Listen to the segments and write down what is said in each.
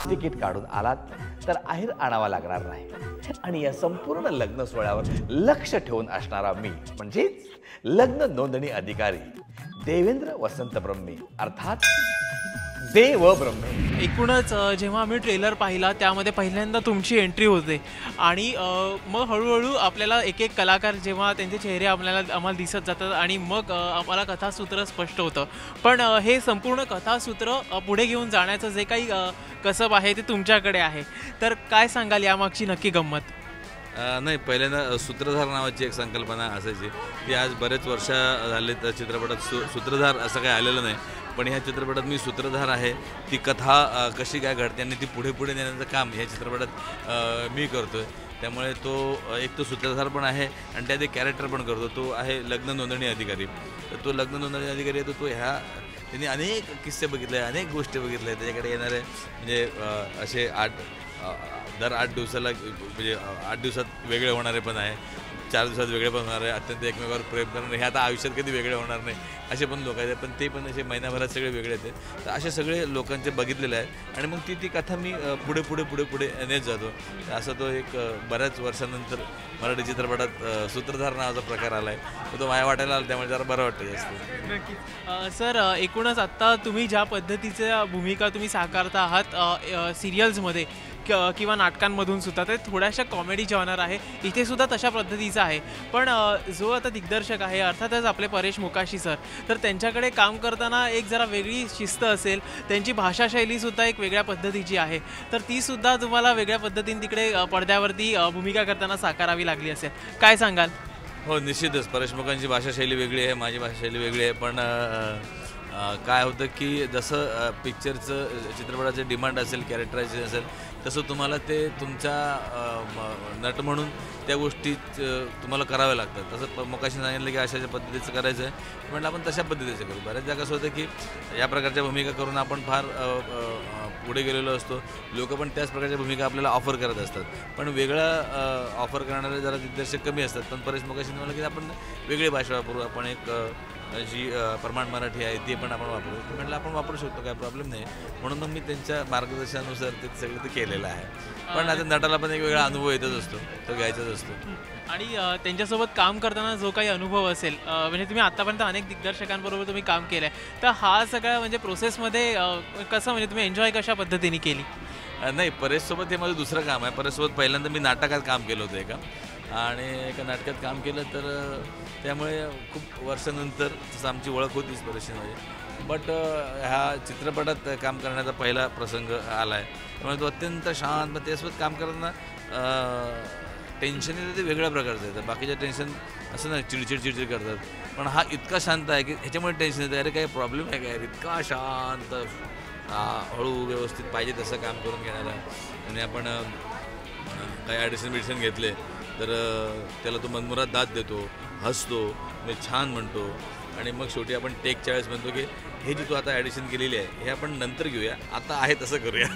Ticket काढून आलात तर आहेर आणावा लागणार नाही आणि या संपूर्ण लग्न सोहळ्यावर लक्ष ठेवून असणारा मी म्हणजेच लग्न नोंदणी अधिकारी देवेंद्र वसंत ब्रह्मे अर्थात देव ब्रह्मे। एकूणच जेव्हा आम्ही ट्रेलर पाहिला त्यामध्ये पहिल्यांदा तुमची एंट्री होते आणि मग हळूहळू आपल्याला एक एक कलाकार जेव्हा त्यांचे चेहरे आम्हाला दिसत जातात आणि मग आम्हाला कथासूत्र स्पष्ट होतं। पण हे संपूर्ण कथासूत्र पुढे घेऊन जाण्याचं जे काही कसब आहे ते तुमच्याकडे आहे, तर काय सांगाल यामागची नक्की गंमत? नाही, पहिल्यांदा सूत्रधार नावाची एक संकल्पना असायची ती आज बरेच वर्ष झाले तर चित्रपटात सूत्रधार असं काही आलेलं नाही, पण ह्या चित्रपटात मी सूत्रधार आहे। ती कथा कशी काय घडते आणि ती पुढे पुढे नेण्याचं काम ह्या चित्रपटात मी करतो आहे। त्यामुळे तो एक तो सूत्रधार पण आहे आणि त्यात एक कॅरेक्टर पण करतो, तो आहे लग्न नोंदणी अधिकारी। तर तो लग्न नोंदणी अधिकारी आहे तो त्यांनी अनेक किस्से बघितले, अनेक गोष्टी बघितल्या। त्याच्याकडे येणारे म्हणजे असे दर 8 दिवसाला म्हणजे 8 दिवसात वेगळे होणारे पण आहे, 4 दिवसात वेगळे पण होणार आहे, अत्यंत एकमेकावर प्रेम करणारे, हे आता आयुष्यात कधी वेगळे होणार नाही असे पण लोक आहेत, पण ते पण असे महिन्याभरात सगळे वेगळे आहेत। तर असे सगळे लोकांचे बघितलेले आहेत आणि मग ती कथा मी पुढे पुढे पुढे पुढे नेत जातो। असा तो एक बऱ्याच वर्षानंतर मराठी चित्रपटात सूत्रधार नावाचा प्रकार आला आहे, तो माझ्या वाटायला आला, त्यामुळे जरा बरं वाटतं जास्त। नक्कीच सर, एकूणच आत्ता तुम्ही ज्या पद्धतीच्या भूमिका तुम्ही साकारता आहात सिरियल्समध्ये किंवा नाटकांमधून सुद्धा, ते थोड्याशा कॉमेडी जॉनर आहे, इथे सुद्धा तशा पद्धतीचं आहे। पण जो आता दिग्दर्शक आहे अर्थातच आपले परेश मोकाशी सर, तर त्यांच्याकडे काम करताना एक जरा वेगळी शिस्त असेल, त्यांची भाषाशैलीसुद्धा एक वेगळ्या पद्धतीची आहे, तर तीसुद्धा तुम्हाला वेगळ्या पद्धतीने तिकडे पडद्यावरती भूमिका करताना साकारावी लागली असेल, काय सांगाल? हो, निश्चितच परेश मोकांची भाषाशैली वेगळी आहे, माझी भाषाशैली वेगळी आहे, पण काय होतं की जसं पिक्चरचं चित्रपटाचे डिमांड असेल, कॅरेक्टरायझेशन असेल, तसं तुम्हाला ते तुमच्या नट म्हणून त्या गोष्टी तुम्हाला कराव्या लागतात। तसं मोकाशीने सांगितलं की अशा पद्धतीचं करायचं आहे, म्हटलं आपण तशा पद्धतीचं करू। बऱ्याचदा कसं होतं की या प्रकारच्या भूमिका करून आपण फार पुढे गेलेलो असतो, लोक पण त्याच प्रकारच्या भूमिका आपल्याला ऑफर करत असतात, पण वेगळं ऑफर करणारे जरा दिग्दर्शक कमी असतात। पण परेश मोकाशीने म्हणलं की आपण वेगळी भाषा वापरू, आपण एक जी प्रमाण मराठी आहे ती पण आपण वापरू, म्हटलं आपण वापरू शकतो, काय प्रॉब्लेम नाही। म्हणून मग मी त्यांच्या मार्गदर्शनानुसार ते सगळं ते केलेलं आहे। पण आता नटाला पण एक वेगळा अनुभव येतच असतो, तो घ्यायचाच असतो। आणि त्यांच्यासोबत काम करताना जो काही अनुभव असेल, म्हणजे तुम्ही आत्तापर्यंत अनेक दिग्दर्शकांबरोबर तुम्ही काम केलं आहे, तर हा सगळा म्हणजे प्रोसेसमध्ये कसं म्हणजे तुम्ही एन्जॉय कशा पद्धतीने केली? नाही, परेशसोबत हे माझं दुसरं काम आहे। परेशसोबत पहिल्यांदा मी नाटकात काम केलं होतं एका, आणि एका नाटकात काम केलं, तर त्यामुळे खूप वर्षानंतर तसं आमची ओळख होतीच परेशमध्ये। बट ह्या चित्रपटात काम करण्याचा पहिला प्रसंग आला आहे, त्यामुळे तो अत्यंत शांत, त्यासोबत काम करताना टेन्शन येतं ते वेगळ्या प्रकारचं येतं। बाकीच्या टेन्शन असं नाही चिडचिड करतात, पण हा इतका शांत आहे की ह्याच्यामुळे टेन्शन येतं, अरे काही प्रॉब्लेम आहे काय, इतका शांत, हळू व्यवस्थित पाहिजे तसं काम करून घेणारा। आणि आपण काही ॲडिशन घेतले तर त्याला तो मनमुराद दाद देतो, हसतो, म्हणजे छान म्हणतो, आणि मग शेवटी आपण टेक 40 म्हणतो की हे जी तू आता ॲडिशन केलेली आहे हे आपण नंतर घेऊया, आता आहे तसं करूया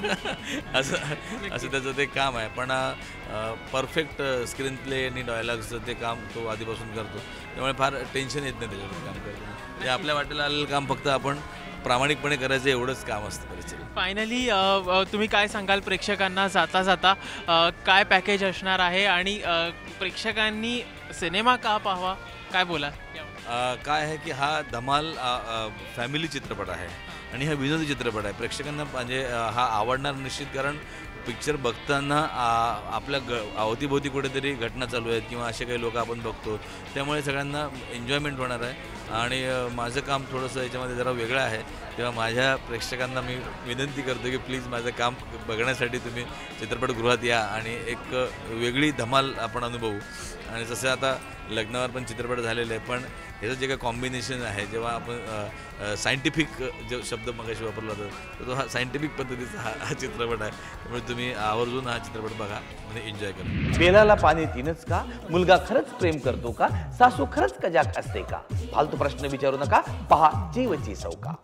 असं त्याचं ते काम आहे। पण परफेक्ट स्क्रीन प्ले आणि डायलॉग्सचं ते काम तो आधीपासून करतो, त्यामुळे फार टेन्शन येत नाही त्याच्यावर काम करताना। ते आपल्या वाटेला आलेलं काम फक्त आपण प्रामाणिकपणे करायचं एवढंच काम असतं परिचय। फायनली तुम्ही काय सांगाल प्रेक्षकांना जाता जाता, काय पॅकेज असणार आहे आणि प्रेक्षकांनी सिनेमा का पाहावा, काय बोला? काय आहे की हा धमाल फॅमिली चित्रपट आहे आणि हा विनोदी चित्रपट आहे। प्रेक्षकांना म्हणजे हा आवडणार निश्चित, कारण पिक्चर बघताना आपल्या अवतीभोवती कुठेतरी घटना चालू आहेत किंवा असे काही लोक आपण बघतो, त्यामुळे सगळ्यांना एन्जॉयमेंट होणार आहे। आणि माझं काम थोडंसं याच्यामध्ये जरा वेगळं आहे, तेव्हा माझ्या प्रेक्षकांना मी विनंती करतो की प्लीज माझं काम बघण्यासाठी तुम्ही चित्रपटगृहात या आणि एक वेगळी धमाल आपण अनुभवू। आणि जसं आता लग्नावर पण चित्रपट झालेले आहे, पण ह्याचं जे काही कॉम्बिनेशन आहे, जेव्हा आपण सायंटिफिक जो शब्द मगाशी वापरला होता, तर तो हा सायंटिफिक पद्धतीचा हा चित्रपट आहे, त्यामुळे तुम्ही आवर्जून हा चित्रपट बघा आणि एन्जॉय करा। बेलाला पाणी तीनच का, मुलगा खरंच प्रेम करतो का, सासू खरंच कजाक असते का, फालतू प्रश्न विचारू नका, पहा जीवची सौका।